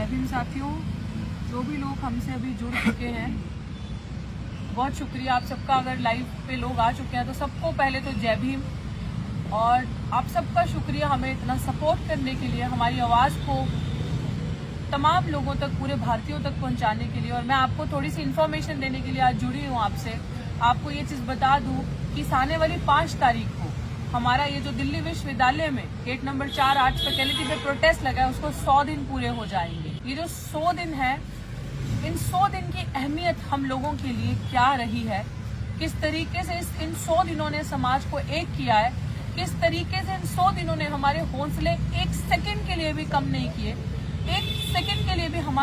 जय भीम साथियों, जो भी लोग हमसे अभी जुड़ चुके हैं बहुत शुक्रिया आप सबका। अगर लाइव पे लोग आ चुके हैं तो सबको पहले तो जय भीम, और आप सबका शुक्रिया हमें इतना सपोर्ट करने के लिए, हमारी आवाज़ को तमाम लोगों तक, पूरे भारतीयों तक पहुंचाने के लिए। और मैं आपको थोड़ी सी इन्फॉर्मेशन देने के लिए आज जुड़ी हूँ आपसे। आपको ये चीज़ बता दूँ कि इस आने वाली 5 तारीख को हमारा ये जो दिल्ली विश्वविद्यालय में गेट नंबर 4 आर्ट्स फैकल्टी पे प्रोटेस्ट लगा है, उसको 100 दिन पूरे हो जाएंगे। ये जो 100 दिन है, इन 100 दिन की अहमियत हम लोगों के लिए क्या रही है, किस तरीके से इन 100 दिनों ने समाज को एक किया है, किस तरीके से इन 100 दिनों ने हमारे हौसले एक सेकंड के लिए भी कम नहीं किए, एक सेकंड के लिए भी हम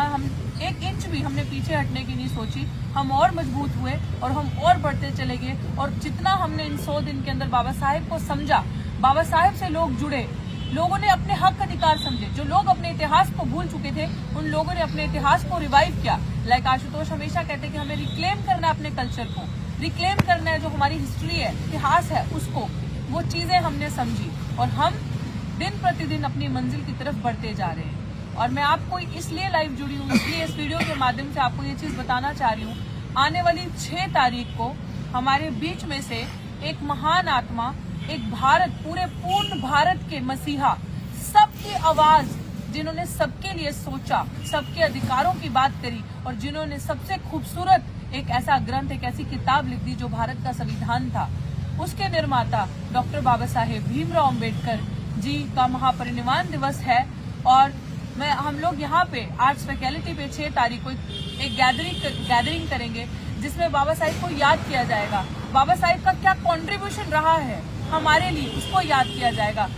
1 इंच भी हमने पीछे हटने की नहीं सोची। हम और मजबूत हुए और हम और बढ़ते चले गए। और जितना हमने इन 100 दिन के अंदर बाबा साहेब को समझा, बाबा साहेब से लोग जुड़े, लोगों ने अपने हक अधिकार समझे। जो लोग अपने इतिहास को भूल चुके थे, उन लोगों ने अपने इतिहास को रिवाइव किया। लाइक आशुतोष हमेशा कहते हैं कि हमें रिक्लेम करना है, अपने कल्चर को रिक्लेम करना है, जो हमारी हिस्ट्री है, इतिहास है, उसको, वो चीजें हमने समझी और हम दिन प्रतिदिन अपनी मंजिल की तरफ बढ़ते जा रहे हैं। और मैं आपको इसलिए लाइव जुड़ी हूँ, इसलिए इस वीडियो के माध्यम से आपको ये चीज बताना चाह रही हूँ। आने वाली 6 तारीख को हमारे बीच में से एक महान आत्मा, एक पूर्ण भारत के मसीहा, सबकी आवाज, जिन्होंने सबके लिए सोचा, सबके अधिकारों की बात करी, और जिन्होंने सबसे खूबसूरत एक ऐसा ग्रंथ, एक ऐसी किताब लिख दी जो भारत का संविधान था, उसके निर्माता डॉक्टर बाबा साहेब भीमराव अम्बेडकर जी का महापरिनिर्वाण दिवस है। और हम लोग यहाँ पे आर्ट्स फैकल्टी पे 6 तारीख को एक गैदरिंग करेंगे, जिसमें बाबा साहेब को याद किया जाएगा। बाबा साहेब का क्या कंट्रीब्यूशन रहा है हमारे लिए, उसको याद किया जाएगा।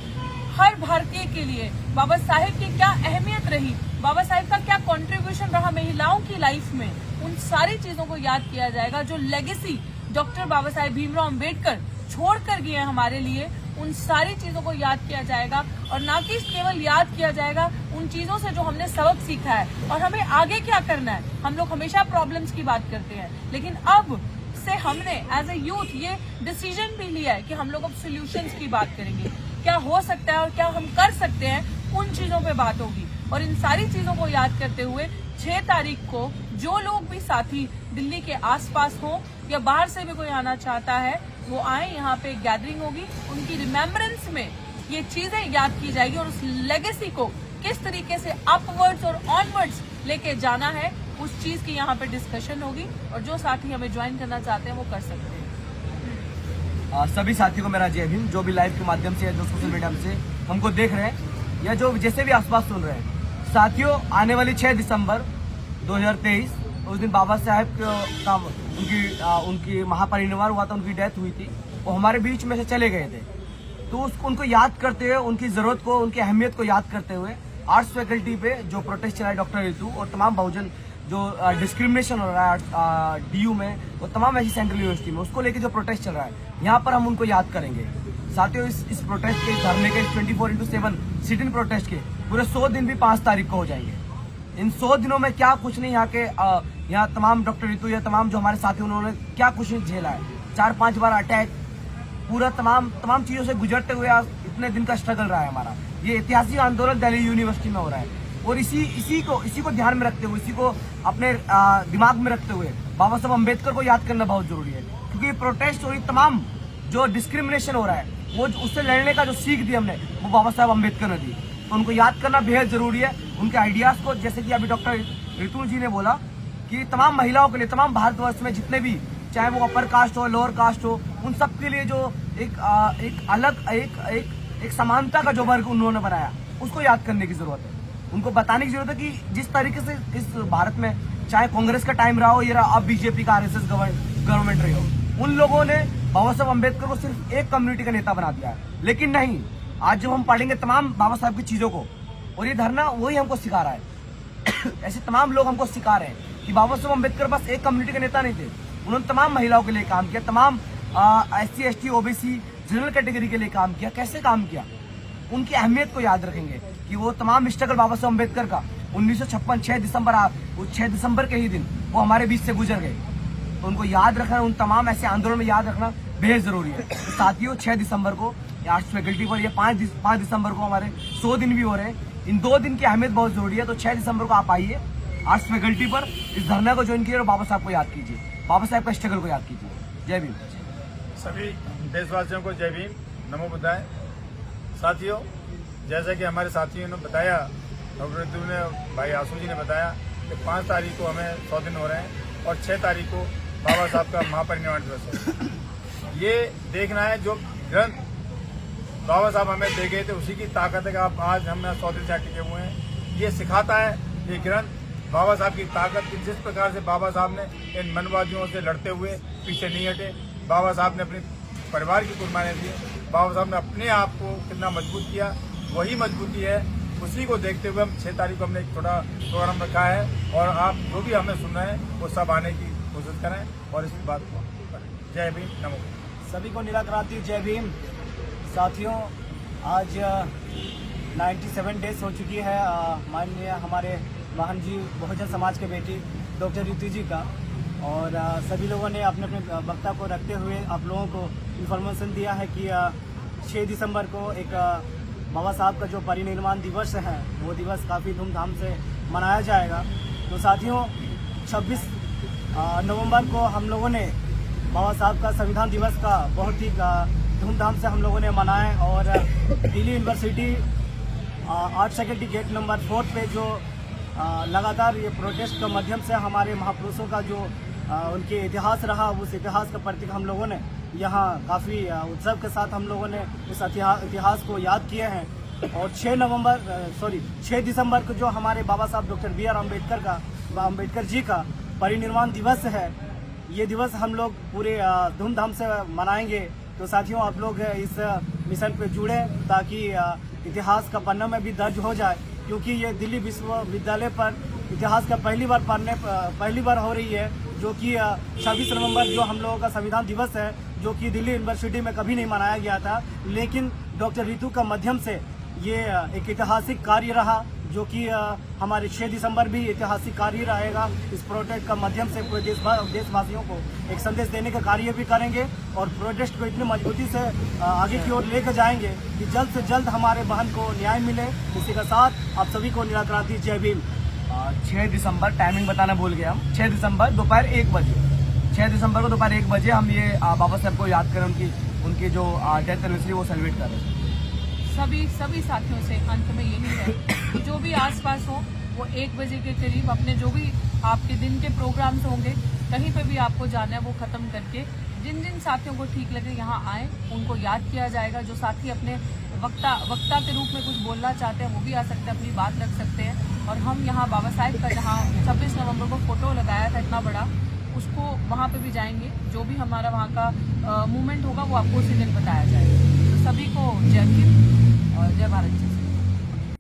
हर भारतीय के लिए बाबा साहेब की क्या अहमियत रही, बाबा साहेब का क्या कंट्रीब्यूशन रहा महिलाओं की लाइफ में, उन सारी चीजों को याद किया जाएगा। जो लेगेसी डॉक्टर बाबा साहेब भीमराव अम्बेडकर छोड़ कर गए हैं हमारे लिए, उन सारी चीजों को याद किया जाएगा। और ना कि केवल याद किया जाएगा, उन चीजों से जो हमने सबक सीखा है और हमें आगे क्या करना है। हम लोग हमेशा प्रॉब्लम्स की बात करते हैं, लेकिन अब से हमने एज ए यूथ ये डिसीजन भी लिया है कि हम लोग अब सोल्यूशंस की बात करेंगे, क्या हो सकता है और क्या हम कर सकते हैं, उन चीजों पे बात होगी। और इन सारी चीजों को याद करते हुए 6 तारीख को जो लोग भी साथी दिल्ली के आसपास हो या बाहर से भी कोई आना चाहता है, वो आए। यहाँ पे गैदरिंग होगी, उनकी रिमेम्बरेंस में ये चीजें याद की जाएगी और उस लेगेसी को किस तरीके से अपवर्ड्स और ऑनवर्ड्स लेके जाना है, उस चीज की यहाँ पे डिस्कशन होगी। और जो साथी हमें ज्वाइन करना चाहते हैं वो कर सकते हैं। सभी साथियों को मेरा जय भीम, जो भी लाइव के माध्यम से, जो सोशल मीडिया से हमको देख रहे हैं या जो जैसे भी आसपास सुन रहे हैं। साथियों, आने वाली 6 दिसंबर 2023 उस दिन बाबा साहेब का उनकी महापरिनिर्वाण हुआ था, उनकी डेथ हुई थी। वो हमारे बीच में से चले गए थे, तो उनको याद करते हुए, उनकी जरूरत को, उनकी अहमियत को याद करते हुए आर्ट्स फैकल्टी पे जो प्रोटेस्ट चला है डॉक्टर रितु और तमाम बहुजन जो डिस्क्रिमिनेशन हो रहा है डीयू में, वो तमाम ऐसी सेंट्रल यूनिवर्सिटी में, उसको लेके जो प्रोटेस्ट चल रहा है, यहाँ पर हम उनको याद करेंगे। साथियों, इस प्रोटेस्ट के, धरने के 24/7 सिटिंग प्रोटेस्ट के पूरे 100 दिन भी 5 तारीख को हो जाएंगे। इन 100 दिनों में क्या कुछ नहीं, यहाँ तमाम डॉक्टर रितु या तमाम जो हमारे साथी, उन्होंने क्या कुछ नहीं झेला है। 4-5 बार अटैक, पूरा तमाम चीजों से गुजरते हुए आज इतने दिन का स्ट्रगल रहा है हमारा। ये ऐतिहासिक आंदोलन दिल्ली यूनिवर्सिटी में हो रहा है। और इसी को ध्यान में रखते हुए, इसी को अपने दिमाग में रखते हुए बाबा साहब अम्बेडकर को याद करना बहुत जरूरी है। क्योंकि प्रोटेस्ट और तमाम जो डिस्क्रिमिनेशन हो रहा है, वो उससे लड़ने का जो सीख दी हमने, वो बाबा साहब अम्बेडकर ने दी। तो उनको याद करना बेहद जरूरी है। उनके आइडियाज को, जैसे कि अभी डॉक्टर रितु जी ने बोला कि तमाम महिलाओं के लिए, तमाम भारतवर्ष में जितने भी, चाहे वो अपर कास्ट हो, लोअर कास्ट हो, उन सब के लिए जो एक अलग एक समानता का जो वर्ग उन्होंने बनाया, उसको याद करने की जरूरत है। उनको बताने की जरूरत है कि जिस तरीके से इस भारत में, चाहे कांग्रेस का टाइम रहा हो या अब बीजेपी का आरएसएस गवर्नमेंट रही हो, उन लोगों ने बाबा साहब अम्बेडकर को सिर्फ एक कम्युनिटी का नेता बना दिया है। लेकिन नहीं, आज जब हम पढ़ेंगे तमाम बाबा साहब की चीजों को, और ये धरना वही हमको सिखा रहा है ऐसे तमाम लोग हमको सिखा रहे हैं कि बाबा साहब अम्बेडकर बस एक कम्युनिटी के नेता नहीं थे। उन्होंने तमाम महिलाओं के लिए काम किया, तमाम SC ST OBC general category के लिए काम किया। कैसे काम किया, उनकी अहमियत को याद रखेंगे कि वो तमाम स्ट्रगल बाबा साहब अम्बेडकर का 1956 6 दिसंबर के ही दिन वो हमारे बीच से गुजर गए। तो उनको याद रखना, उन तमाम ऐसे आंदोलन में याद रखना बेहद जरूरी है। तो साथियों, 6 दिसंबर को आर्ट्स फैकल्टी पर, या 5 दिसंबर को हमारे 100 दिन भी हो रहे हैं। इन 2 दिन की अहमियत बहुत जरूरी है। तो 6 दिसंबर को आप आइए आर्ट्स फैकल्टी पर, इस धरना को ज्वाइन कीजिए और बाबा साहब को याद कीजिए, बाबा साहब का स्ट्रगल को याद कीजिए। जय भीम। सभी देशवासियों को जय भीम, नमो बुद्धाय। साथियों, जैसा कि हमारे साथियों ने बताया, डॉक्टर रितु ने, भाई आंसू जी ने बताया कि 5 तारीख को हमें 100 दिन हो रहे हैं और 6 तारीख को बाबा साहब का महापरिनिर्वाण दिवस है। ये देखना है जो ग्रंथ बाबा साहब हमें दे गए थे उसी की ताकत है कि आप आज हम 100 दिन से टिके हुए हैं। ये सिखाता है ये ग्रंथ बाबा साहब की ताकत की, जिस प्रकार से बाबा साहब ने इन मनवादियों से लड़ते हुए पीछे नहीं हटे। बाबा साहब ने अपने परिवार की कुर्बानियां दी, बाबा साहब ने अपने आप को कितना मजबूत किया, वही मजबूती है। उसी को देखते हुए हम 6 तारीख को हमने एक छोटा प्रोग्राम रखा है और आप जो भी हमें सुन रहे हैं वो सब आने की कोशिश करें और इस बात को करें। जय भीम, नमो। सभी को निराक्रांति जय भीम। साथियों, आज 97 डेज हो चुकी है माननीय हमारे महान जी बहुजन समाज के बेटी डॉक्टर रितु जी का, और सभी लोगों ने अपने अपने वक्ता को रखते हुए आप लोगों को इन्फॉर्मेशन दिया है कि 6 दिसंबर को एक बाबा साहब का जो परिनिर्वाण दिवस है वो दिवस काफ़ी धूमधाम से मनाया जाएगा। तो साथियों, 26 नवंबर को हम लोगों ने बाबा साहब का संविधान दिवस का बहुत ही धूमधाम से हम लोगों ने मनाया और Delhi University art faculty gate number 4 पे जो लगातार ये प्रोटेस्ट के माध्यम से हमारे महापुरुषों का जो उनके इतिहास रहा, उस इतिहास का प्रतीक हम लोगों ने यहाँ काफ़ी उत्सव के साथ हम लोगों ने उस इतिहास को याद किए हैं। और 6 दिसंबर को जो हमारे बाबा साहब डॉक्टर B.R. अम्बेडकर जी का परिनिर्वाण दिवस है, ये दिवस हम लोग पूरे धूमधाम से मनाएंगे। तो साथियों, आप लोग इस मिशन पे जुड़े ताकि इतिहास का पन्ना में भी दर्ज हो जाए, क्योंकि ये दिल्ली विश्वविद्यालय पर इतिहास का पहली बार हो रही है, जो कि 26 नवंबर जो हम लोगों का संविधान दिवस है, जो कि दिल्ली यूनिवर्सिटी में कभी नहीं मनाया गया था, लेकिन डॉक्टर रितु का माध्यम से ये एक ऐतिहासिक कार्य रहा, जो कि हमारे 6 दिसंबर भी ऐतिहासिक कार्य रहेगा। इस प्रोटेस्ट का माध्यम से पूरे देशवासियों को एक संदेश देने का कार्य भी करेंगे और प्रोटेस्ट को इतनी मजबूती से आगे की ओर लेकर जाएंगे कि जल्द से जल्द हमारे बहन को न्याय मिले। इसी के साथ आप सभी को निराक्रांति जय भीम। 6 दिसंबर टाइमिंग बताना भूल गया हम। 6 दिसंबर दोपहर 1 बजे 6 दिसंबर को दोपहर 1 बजे हम ये बाबा साहब को याद करें, उनकी जो डेथ एनिवर्सरी वो सेलिब्रेट करें। सभी साथियों से अंत में यही है कि जो भी आसपास हो वो 1 बजे के करीब अपने जो भी आपके दिन के प्रोग्राम्स होंगे, कहीं पे भी आपको जाना है वो ख़त्म करके जिन जिन साथियों को ठीक लगे यहाँ आए, उनको याद किया जाएगा। जो साथी अपने वक्ता के रूप में कुछ बोलना चाहते हैं वो भी आ सकते हैं, अपनी बात रख सकते हैं। और हम यहाँ बाबा साहब का जहाँ 26 नवंबर को फोटो लगाया था इतना बड़ा, उसको वहाँ पे भी जाएंगे। जो भी हमारा वहाँ का मूवमेंट होगा वो आपको उसी दिन बताया जाएगा।